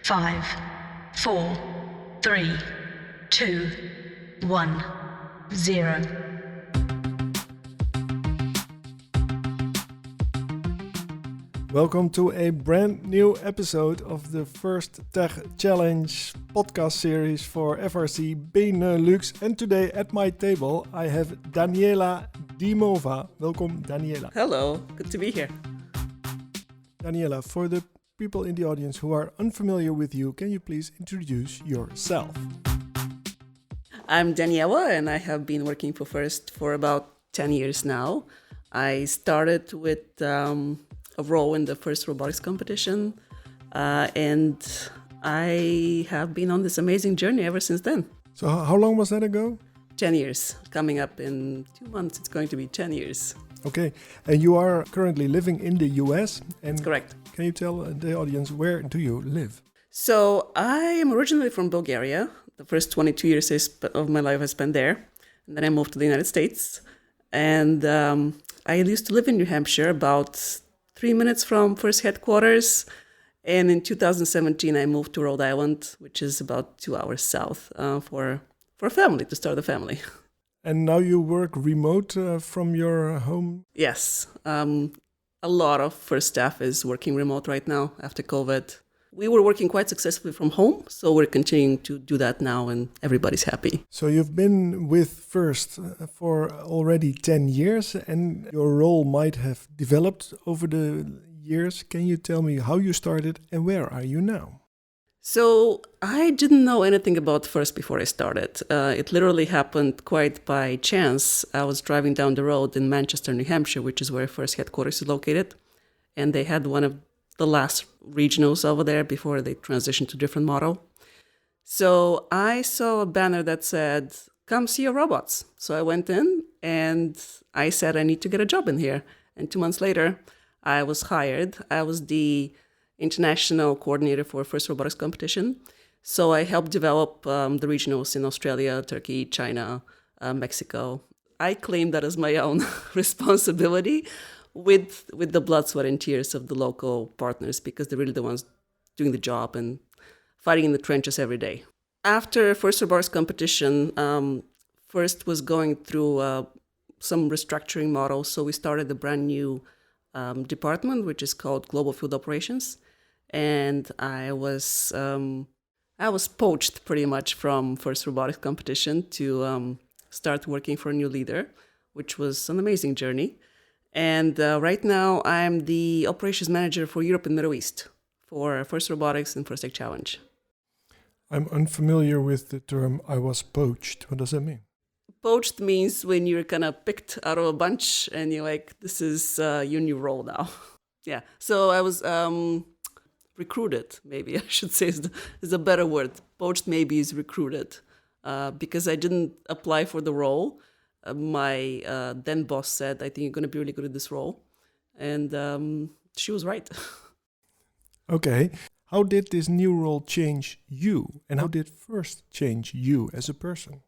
5, 4, 3, 2, 1, 0. Welcome to a brand new episode of the FIRST Tech Challenge podcast series for FRC Benelux. And today at my table I have Daniela Dimova. Welcome, Daniela. Hello, good to be here. Daniela, for the people in the audience who are unfamiliar with you, can you please introduce yourself? I'm Daniela and I have been working for FIRST for about 10 years now. I started with a role in the first robotics competition, and I have been on this amazing journey ever since then. So how long was that ago? 10 years. Coming up in 2 months, it's going to be 10 years. Okay, and you are currently living in the US. And correct. Can you tell the audience, where do you live? So I am originally from Bulgaria. The first 22 years of my life I spent there. And then I moved to the United States. And I used to live in New Hampshire, about 3 minutes from FIRST headquarters. And in 2017, I moved to Rhode Island, which is about 2 hours south, for a family, to start a family. And now you work remote from your home? Yes. A lot of FIRST staff is working remote right now after COVID. We were working quite successfully from home, so we're continuing to do that now, and everybody's happy. So you've been with FIRST for already 10 years, and your role might have developed over the years. Can you tell me how you started and where are you now? So I didn't know anything about FIRST before I started. It literally happened quite by chance. I was driving down the road in Manchester, New Hampshire, which is where FIRST headquarters is located, and they had one of the last regionals over there before they transitioned to a different model. So I saw a banner that said, "Come see your robots." So I went in and I said, I need to get a job in here. And 2 months later, I was hired. I was the international coordinator for FIRST robotics competition. So I helped develop the regionals in Australia, Turkey, China, Mexico. I claim that as my own responsibility, with the blood, sweat, and tears of the local partners, because they're really the ones doing the job and fighting in the trenches every day. After FIRST robotics competition, FIRST was going through some restructuring models, so we started a brand new department, which is called Global Field Operations, and I was poached pretty much from FIRST robotics competition to start working for a new leader, which was an amazing journey. And right now, I'm the operations manager for Europe and Middle East for FIRST Robotics and FIRST Tech Challenge. I'm unfamiliar with the term "I was poached." What does that mean? Poached means when you're kind of picked out of a bunch and you're like, this is your new role now. Yeah, so I was recruited, maybe I should say is a better word. Poached maybe is recruited because I didn't apply for the role. My then boss said, I think you're going to be really good at this role. And she was right. Okay. How did this new role change you? And how did FIRST change you as a person?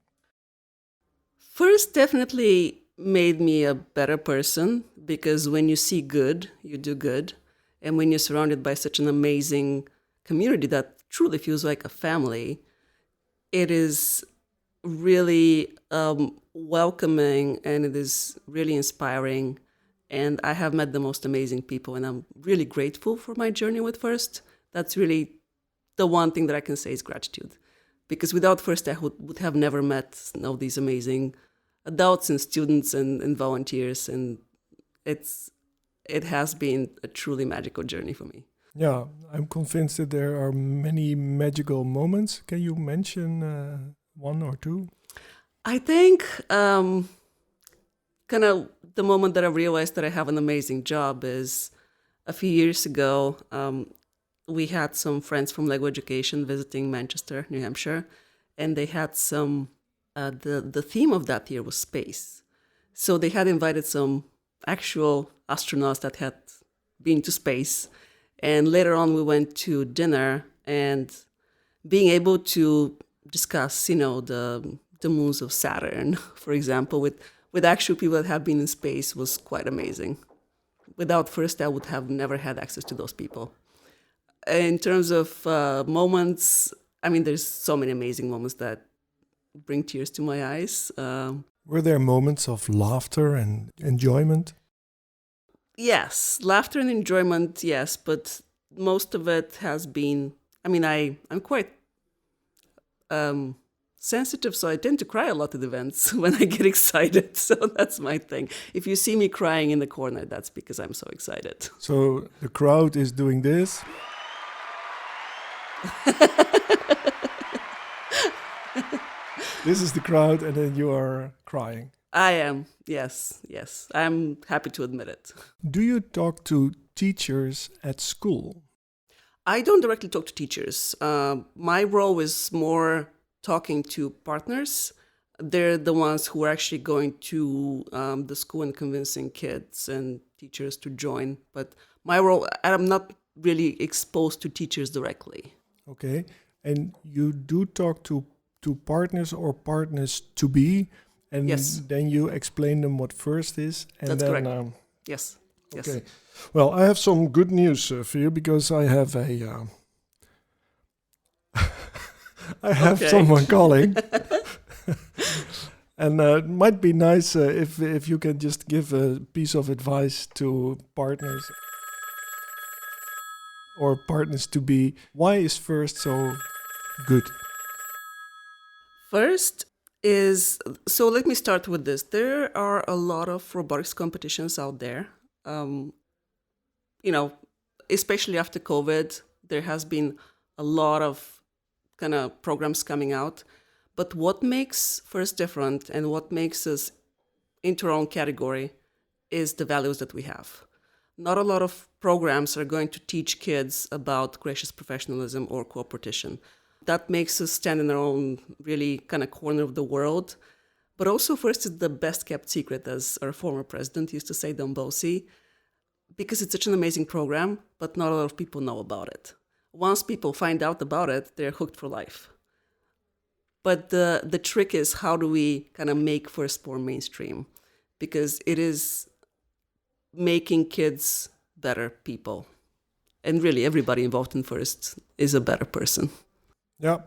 FIRST definitely made me a better person, because when you see good, you do good. And when you're surrounded by such an amazing community that truly feels like a family, it is really welcoming, and it is really inspiring. And I have met the most amazing people, and I'm really grateful for my journey with FIRST. That's really the one thing that I can say is gratitude. Because without FIRST, I would have never met these amazing adults and students and volunteers. And it has been a truly magical journey for me. Yeah, I'm convinced that there are many magical moments. Can you mention one or two? I think kind of the moment that I realized that I have an amazing job is a few years ago. We had some friends from Lego Education visiting Manchester, New Hampshire, and they had some, the theme of that year was space. So they had invited some actual astronauts that had been to space. And later on, we went to dinner, and being able to discuss, the moons of Saturn, for example, with actual people that have been in space was quite amazing. Without FIRST, I would have never had access to those people. In terms of moments, I mean, there's so many amazing moments that bring tears to my eyes. Were there moments of laughter and enjoyment? Yes, laughter and enjoyment, yes, but most of it has been, I mean, I'm quite sensitive, so I tend to cry a lot at events when I get excited. So that's my thing. If you see me crying in the corner, that's because I'm so excited. So the crowd is doing this. This is the crowd, and then you are crying. I am, yes. I'm happy to admit it. Do you talk to teachers at school? I don't directly talk to teachers. My role is more talking to partners. They're the ones who are actually going to the school and convincing kids and teachers to join. But my role, I'm not really exposed to teachers directly. Okay. And you do talk to partners or partners to be, and yes. Then you explain them what FIRST is. And that's then, correct. Yes. Okay. Well, I have some good news for you, because I have someone calling. And it might be nice if you can just give a piece of advice to partners or partners to be. Why is FIRST so good? FIRST is, so let me start with this. There are a lot of robotics competitions out there. Especially after COVID, there has been a lot of kind of programs coming out. But what makes FIRST different and what makes us into our own category is the values that we have. Not a lot of programs are going to teach kids about gracious professionalism or cooperation. That makes us stand in our own really kind of corner of the world. But also FIRST is the best kept secret, as our former president used to say, Don Bossi, because it's such an amazing program, but not a lot of people know about it. Once people find out about it, they're hooked for life. But the trick is, how do we kind of make FIRST more mainstream? Because it is making kids better people. And really, everybody involved in FIRST is a better person. Yeah.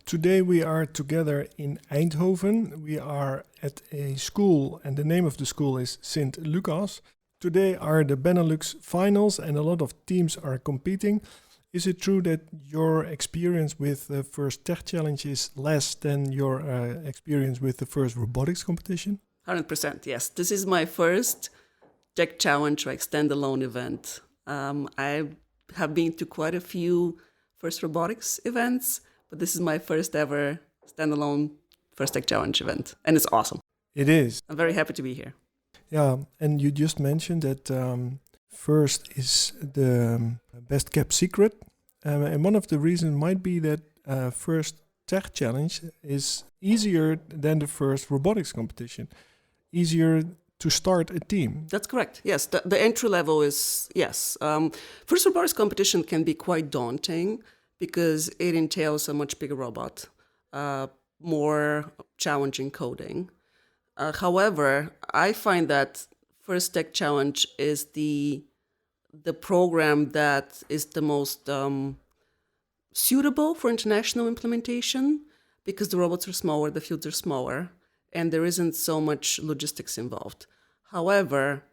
Today we are together in Eindhoven. We are at a school, and the name of the school is St. Lucas. Today are the Benelux finals, and a lot of teams are competing. Is it true that your experience with the FIRST Tech Challenge is less than your experience with the FIRST Robotics competition? 100%, yes. This is my first Tech Challenge, like standalone event. I have been to quite a few FIRST Robotics events, but this is my first ever standalone FIRST Tech Challenge event, and it's awesome. It is. I'm very happy to be here. Yeah, and you just mentioned that FIRST is the best kept secret, and one of the reasons might be that FIRST Tech Challenge is easier than the FIRST Robotics competition, easier to start a team. That's correct. Yes, the entry level is, yes. FIRST Robotics competition can be quite daunting because it entails a much bigger robot, more challenging coding. However, I find that FIRST Tech Challenge is the program that is the most suitable for international implementation, because the robots are smaller, the fields are smaller, and there isn't so much logistics involved. However,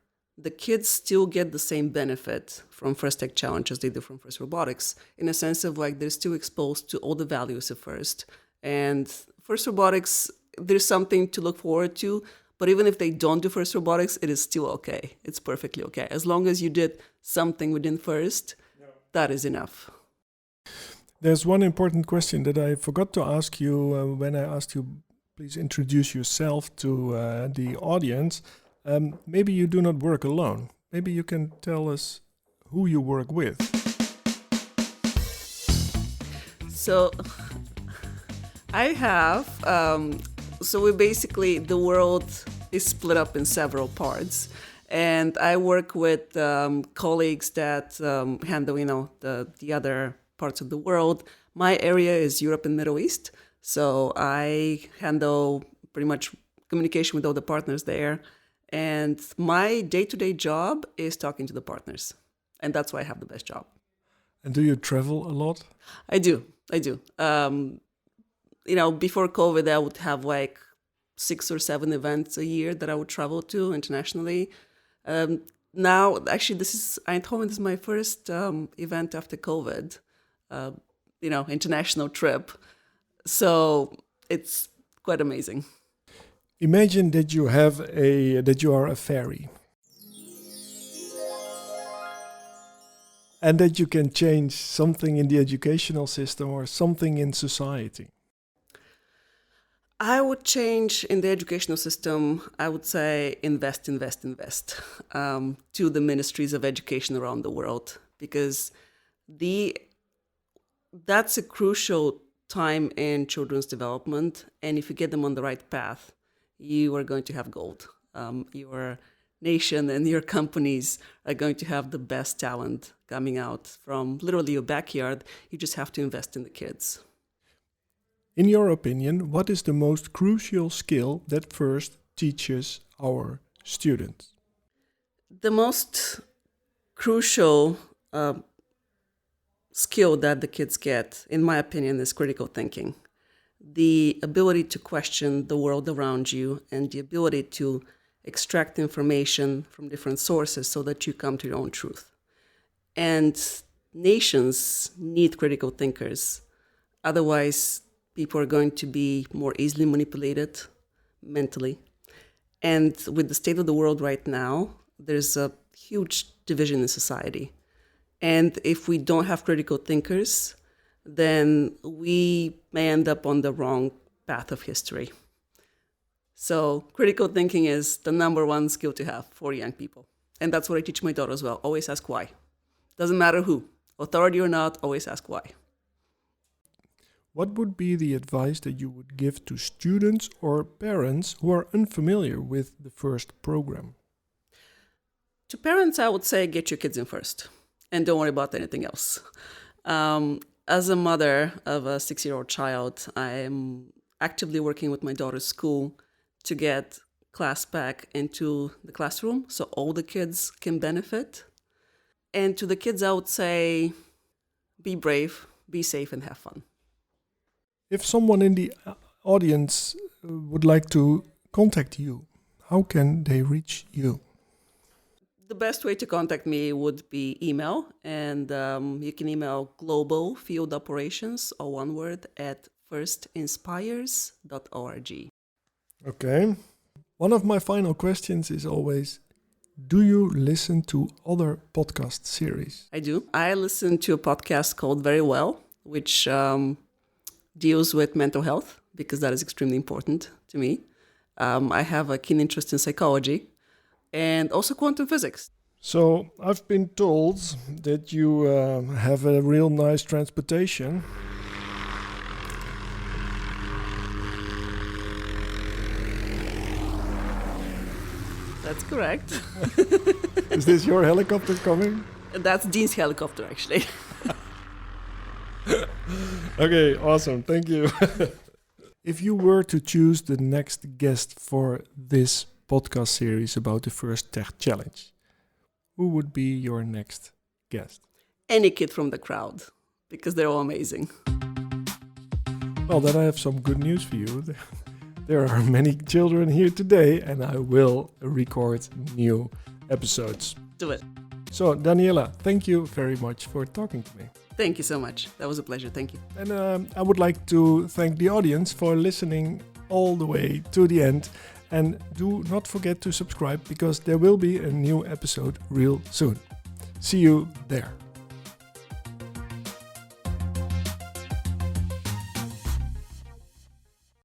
the kids still get the same benefit from FIRST Tech Challenge as they do from FIRST Robotics, in a sense of like they're still exposed to all the values of FIRST. And FIRST Robotics, there's something to look forward to, but even if they don't do FIRST Robotics, it is still okay. It's perfectly okay. As long as you did something within FIRST, that is enough. There's one important question that I forgot to ask you when I asked you, please introduce yourself to the audience. Maybe you do not work alone. Maybe you can tell us who you work with. So I have, we basically, the world is split up in several parts. And I work with colleagues that handle, the other parts of the world. My area is Europe and Middle East. So I handle pretty much communication with all the partners there. And my day-to-day job is talking to the partners. And that's why I have the best job. And do you travel a lot? I do. Before COVID, I would have like 6 or 7 events a year that I would travel to internationally. Now, actually, Eindhoven is my first event after COVID, international trip. So it's quite amazing. Imagine that you are a fairy. And that you can change something in the educational system or something in society. I would change in the educational system, I would say invest to the ministries of education around the world, because that's a crucial time in children's development. And if you get them on the right path, you are going to have gold. Your nation and your companies are going to have the best talent coming out from literally your backyard. You just have to invest in the kids. In your opinion, what is the most crucial skill that FIRST teaches our students? The most crucial skill that the kids get, in my opinion, is critical thinking. The ability to question the world around you and the ability to extract information from different sources so that you come to your own truth. And nations need critical thinkers. Otherwise, people are going to be more easily manipulated mentally. And with the state of the world right now, there's a huge division in society. And if we don't have critical thinkers, then we may end up on the wrong path of history. So critical thinking is the number one skill to have for young people. And that's what I teach my daughter as well. Always ask why. Doesn't matter who, authority or not, always ask why. What would be the advice that you would give to students or parents who are unfamiliar with the FIRST program? To parents, I would say get your kids in first and don't worry about anything else. As a mother of a 6-year-old child, I am actively working with my daughter's school to get class back into the classroom so all the kids can benefit. And to the kids, I would say, be brave, be safe, and have fun. If someone in the audience would like to contact you, how can they reach you? The best way to contact me would be email, and you can email global field operations, or one word, at firstinspires.org. Okay. One of my final questions is always, do you listen to other podcast series? I do. I listen to a podcast called Very Well, which deals with mental health, because that is extremely important to me. I have a keen interest in psychology and also quantum physics. So I've been told that you have a real nice transportation. That's correct. Is this your helicopter coming? That's Dean's helicopter, actually. Okay, awesome. Thank you. If you were to choose the next guest for this podcast series about the FIRST Tech Challenge, who would be your next guest? Any kid from the crowd, because they're all amazing. Well, then I have some good news for you. There are many children here today, and I will record new episodes. Do it. So, Daniela, thank you very much for talking to me. Thank you so much. That was a pleasure. Thank you. And I would like to thank the audience for listening all the way to the end. And do not forget to subscribe, because there will be a new episode real soon. See you there.